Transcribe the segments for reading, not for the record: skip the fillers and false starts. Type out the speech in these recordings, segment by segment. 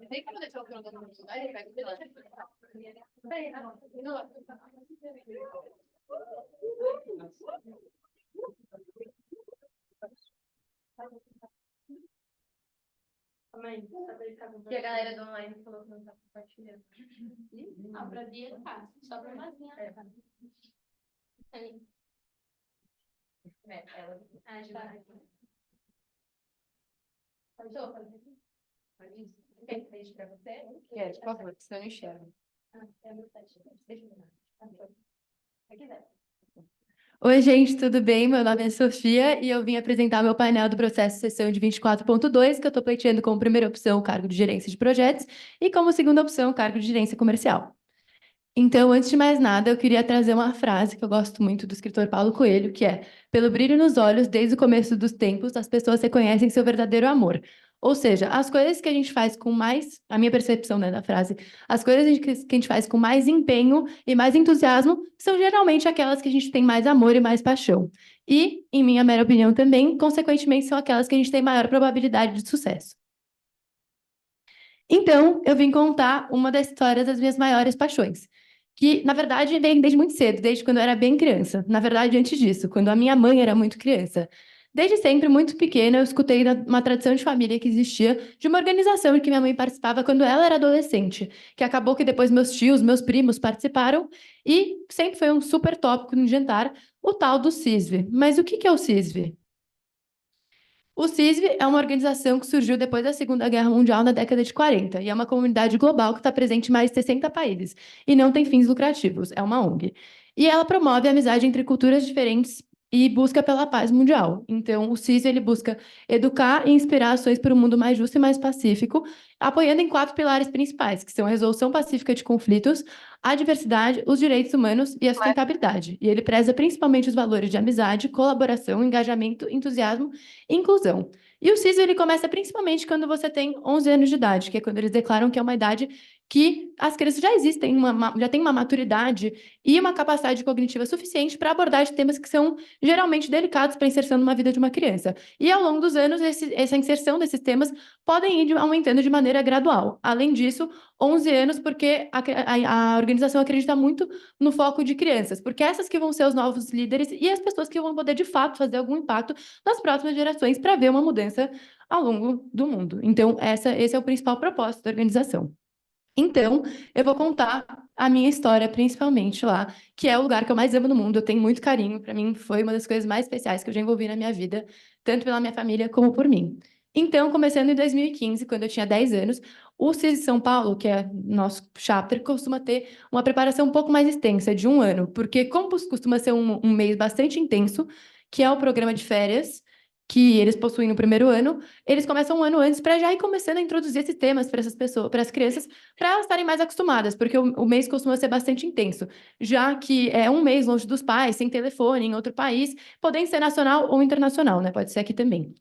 Tem como deixar o programa no lugar? Ele pega o telefone. E a galera do online falou que não tá compartilhando. Não, pra dia não tá. Só pra Mazinha. Ah, já tá. Quer que deixe pra você? Quer, por favor, porque senão eu não enxergo. Oi, gente, tudo bem? Meu nome é Sofia e eu vim apresentar meu painel do processo sessão de 24.2, que eu estou pleiteando como primeira opção o cargo de gerência de projetos e como segunda opção o cargo de gerência comercial. Então, antes de mais nada, eu queria trazer uma frase que eu gosto muito do escritor Paulo Coelho, que é: pelo brilho nos olhos, desde o começo dos tempos, as pessoas reconhecem seu verdadeiro amor. Ou seja, as coisas que a gente faz com mais, a minha percepção, né, da frase, as coisas que a gente faz com mais empenho e mais entusiasmo são geralmente aquelas que a gente tem mais amor e mais paixão. E, em minha mera opinião também, consequentemente, são aquelas que a gente tem maior probabilidade de sucesso. Então, eu vim contar uma das histórias das minhas maiores paixões, que, na verdade, vem desde muito cedo, desde quando eu era bem criança. Na verdade, antes disso, quando a minha mãe era muito criança. Desde sempre, muito pequena, eu escutei uma tradição de família que existia de uma organização em que minha mãe participava quando ela era adolescente, que acabou que depois meus tios, meus primos participaram, e sempre foi um super tópico no jantar, o tal do CISV. Mas o que é o CISV? O CISV é uma organização que surgiu depois da Segunda Guerra Mundial na década de 40 e é uma comunidade global que está presente em mais de 60 países e não tem fins lucrativos, é uma ONG. E ela promove a amizade entre culturas diferentes e busca pela paz mundial. Então, o CISV ele busca educar e inspirar ações para um mundo mais justo e mais pacífico, apoiando em 4 pilares principais, que são a resolução pacífica de conflitos, a diversidade, os direitos humanos e a sustentabilidade. E ele preza principalmente os valores de amizade, colaboração, engajamento, entusiasmo inclusão. E o CISO ele começa principalmente quando você tem 11 anos de idade, que é quando eles declaram que é uma idade que as crianças já existem, já têm uma maturidade e uma capacidade cognitiva suficiente para abordar de temas que são geralmente delicados para a inserção numa vida de uma criança. E ao longo dos anos, essa inserção desses temas podem ir aumentando de maneira gradual. Além disso, 11 anos, porque a organização acredita muito no foco de crianças, porque essas que vão ser os novos líderes e as pessoas que vão poder, de fato, fazer algum impacto nas próximas gerações para ver uma mudança ao longo do mundo. Então, esse é o principal propósito da organização. Então, eu vou contar a minha história, principalmente lá, que é o lugar que eu mais amo no mundo. Eu tenho muito carinho. Para mim, foi uma das coisas mais especiais que eu já envolvi na minha vida, tanto pela minha família como por mim. Então, começando em 2015, quando eu tinha 10 anos, o CIS São Paulo, que é nosso chapter, costuma ter uma preparação um pouco mais extensa, de um ano, porque como costuma ser um mês bastante intenso, que é o programa de férias, que eles possuem no primeiro ano, eles começam um ano antes para já ir começando a introduzir esses temas para essas pessoas, para as crianças, para elas estarem mais acostumadas, porque o mês costuma ser bastante intenso, já que é um mês longe dos pais, sem telefone, em outro país, podendo ser nacional ou internacional, né? Pode ser aqui também.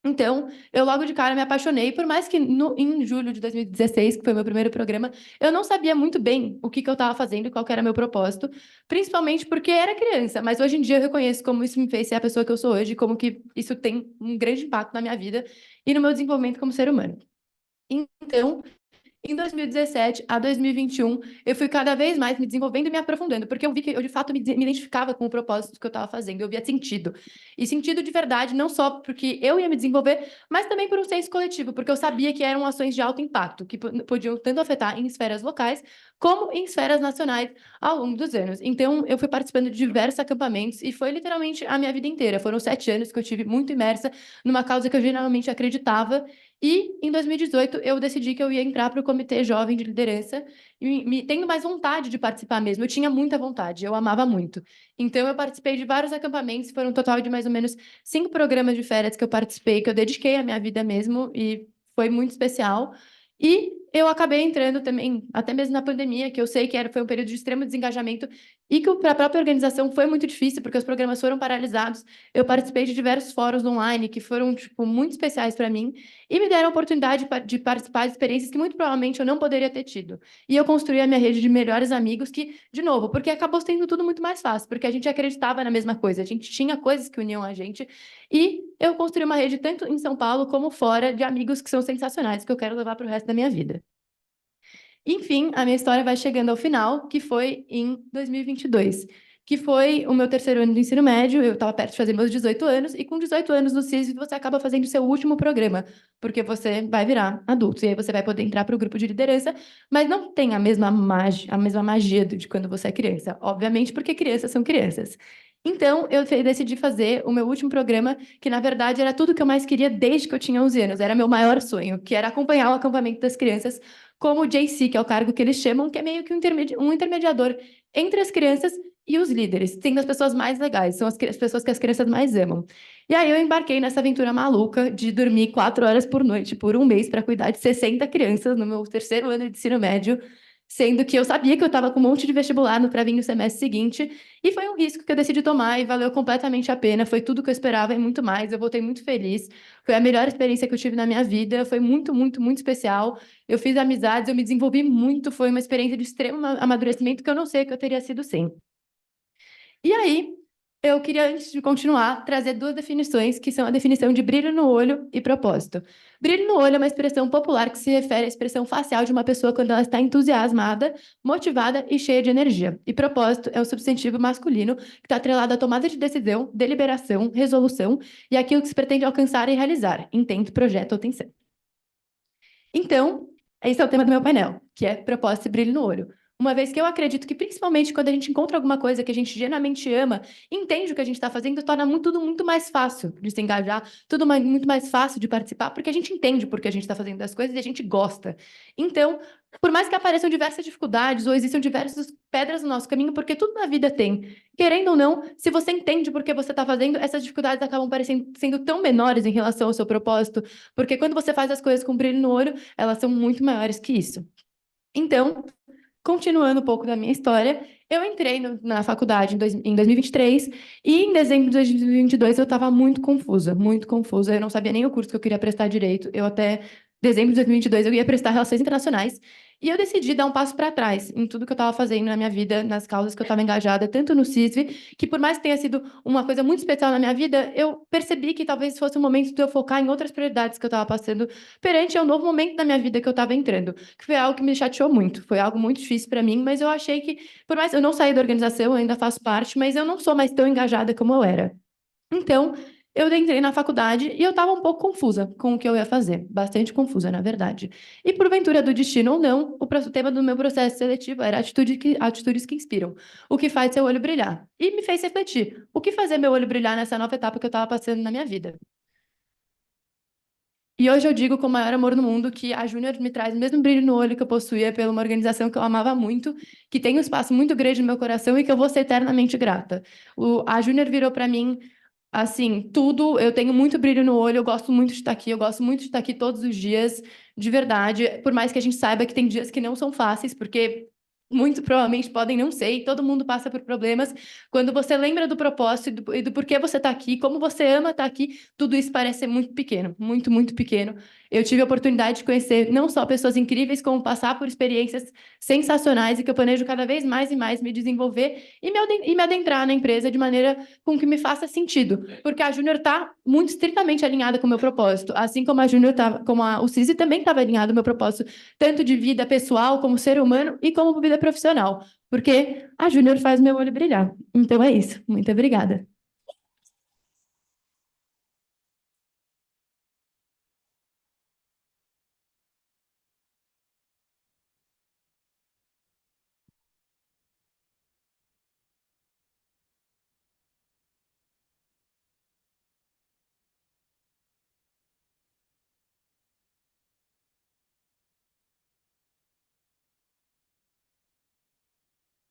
Então, eu logo de cara me apaixonei, por mais que em julho de 2016, que foi meu primeiro programa, eu não sabia muito bem o que eu estava fazendo e qual que era meu propósito, principalmente porque era criança, mas hoje em dia eu reconheço como isso me fez ser a pessoa que eu sou hoje, como que isso tem um grande impacto na minha vida e no meu desenvolvimento como ser humano. Então, em 2017 a 2021, eu fui cada vez mais me desenvolvendo e me aprofundando, porque eu vi que eu, de fato, me identificava com o propósito que eu estava fazendo, eu via sentido. E sentido de verdade, não só porque eu ia me desenvolver, mas também por um senso coletivo, porque eu sabia que eram ações de alto impacto, que podiam tanto afetar em esferas locais, como em esferas nacionais ao longo dos anos. Então, eu fui participando de diversos acampamentos, e foi literalmente a minha vida inteira. Foram 7 anos que eu tive muito imersa numa causa que eu genuinamente acreditava, e em 2018 eu decidi que eu ia entrar para o Comitê Jovem de Liderança, e tendo mais vontade de participar mesmo. Eu tinha muita vontade, eu amava muito. Então eu participei de vários acampamentos, foram um total de mais ou menos 5 programas de férias que eu participei, que eu dediquei à minha vida mesmo, e foi muito especial. E eu acabei entrando também, até mesmo na pandemia, que eu sei que foi um período de extremo desengajamento, e que para a própria organização foi muito difícil, porque os programas foram paralisados. Eu participei de diversos fóruns online que foram, tipo, muito especiais para mim, e me deram a oportunidade de participar de experiências que muito provavelmente eu não poderia ter tido. E eu construí a minha rede de melhores amigos que, de novo, porque acabou sendo tudo muito mais fácil, porque a gente acreditava na mesma coisa, a gente tinha coisas que uniam a gente, e eu construí uma rede tanto em São Paulo como fora de amigos que são sensacionais, que eu quero levar para o resto da minha vida. Enfim, a minha história vai chegando ao final, que foi em 2022, que foi o meu terceiro ano do ensino médio. Eu estava perto de fazer meus 18 anos, e com 18 anos no CISV você acaba fazendo seu último programa, porque você vai virar adulto, e aí você vai poder entrar para o grupo de liderança, mas não tem a mesma magia de quando você é criança, obviamente, porque crianças são crianças. Então, decidi fazer o meu último programa, que na verdade era tudo que eu mais queria desde que eu tinha 11 anos, era meu maior sonho, que era acompanhar o acampamento das crianças como JC, que é o cargo que eles chamam, que é meio que um intermediador entre as crianças e os líderes, sendo as pessoas mais legais, são as pessoas que as crianças mais amam. E aí eu embarquei nessa aventura maluca de dormir 4 horas por noite por um mês para cuidar de 60 crianças no meu terceiro ano de ensino médio, sendo que eu sabia que eu estava com um monte de vestibular no para vir no semestre seguinte, e foi um risco que eu decidi tomar e valeu completamente a pena, foi tudo que eu esperava e muito mais, eu voltei muito feliz, foi a melhor experiência que eu tive na minha vida, foi muito, muito, muito especial, eu fiz amizades, eu me desenvolvi muito, foi uma experiência de extremo amadurecimento que eu não sei o que eu teria sido sem. E aí, eu queria, antes de continuar, trazer duas definições, que são a definição de brilho no olho e propósito. Brilho no olho é uma expressão popular que se refere à expressão facial de uma pessoa quando ela está entusiasmada, motivada e cheia de energia. E propósito é um substantivo masculino que está atrelado à tomada de decisão, deliberação, resolução e aquilo que se pretende alcançar e realizar, intento, projeto ou tensão. Então, esse é o tema do meu painel, que é propósito e brilho no olho. Uma vez que eu acredito que, principalmente quando a gente encontra alguma coisa que a gente genuinamente ama, entende o que a gente está fazendo, torna tudo muito mais fácil de se engajar, muito mais fácil de participar, porque a gente entende por que a gente está fazendo as coisas e a gente gosta. Então, por mais que apareçam diversas dificuldades ou existam diversas pedras no nosso caminho, porque tudo na vida tem, querendo ou não, se você entende por que você está fazendo, essas dificuldades acabam sendo tão menores em relação ao seu propósito, porque quando você faz as coisas com brilho no olho, elas são muito maiores que isso. Então, continuando um pouco da minha história, eu entrei na faculdade em 2023 e em dezembro de 2022 eu estava muito confusa, muito confusa. Eu não sabia nem o curso que eu queria prestar direito. Eu até dezembro de 2022 eu ia prestar Relações Internacionais e eu decidi dar um passo para trás em tudo que eu estava fazendo na minha vida, nas causas que eu estava engajada, tanto no CISV, que por mais que tenha sido uma coisa muito especial na minha vida, eu percebi que talvez fosse o momento de eu focar em outras prioridades que eu estava passando perante ao novo momento da minha vida que eu estava entrando, que foi algo que me chateou muito, foi algo muito difícil para mim, mas eu achei que, por mais eu não saí da organização, eu ainda faço parte, mas eu não sou mais tão engajada como eu era. Então, eu entrei na faculdade e eu estava um pouco confusa com o que eu ia fazer, bastante confusa, na verdade. E porventura do destino ou não, o tema do meu processo seletivo era atitudes que inspiram, o que faz seu olho brilhar. E me fez refletir, o que fazer meu olho brilhar nessa nova etapa que eu estava passando na minha vida. E hoje eu digo com o maior amor no mundo que a Júnior me traz o mesmo brilho no olho que eu possuía pela uma organização que eu amava muito, que tem um espaço muito grande no meu coração e que eu vou ser eternamente grata. A Júnior virou para mim, assim, tudo. Eu tenho muito brilho no olho, eu gosto muito de estar aqui, eu gosto muito de estar aqui todos os dias, de verdade. Por mais que a gente saiba que tem dias que não são fáceis, porque muito provavelmente podem não ser, e todo mundo passa por problemas. Quando você lembra do propósito e do porquê você está aqui, como você ama estar aqui, tudo isso parece ser muito pequeno, muito, muito pequeno. Eu tive a oportunidade de conhecer não só pessoas incríveis, como passar por experiências sensacionais e que eu planejo cada vez mais e mais me desenvolver e me adentrar na empresa de maneira com que me faça sentido, porque a Júnior está muito estritamente alinhada com o meu propósito, assim como a Júnior o CISI também estava alinhado ao meu propósito, tanto de vida pessoal, como ser humano e como vida profissional, porque a Júnior faz meu olho brilhar. Então é isso. Muito obrigada.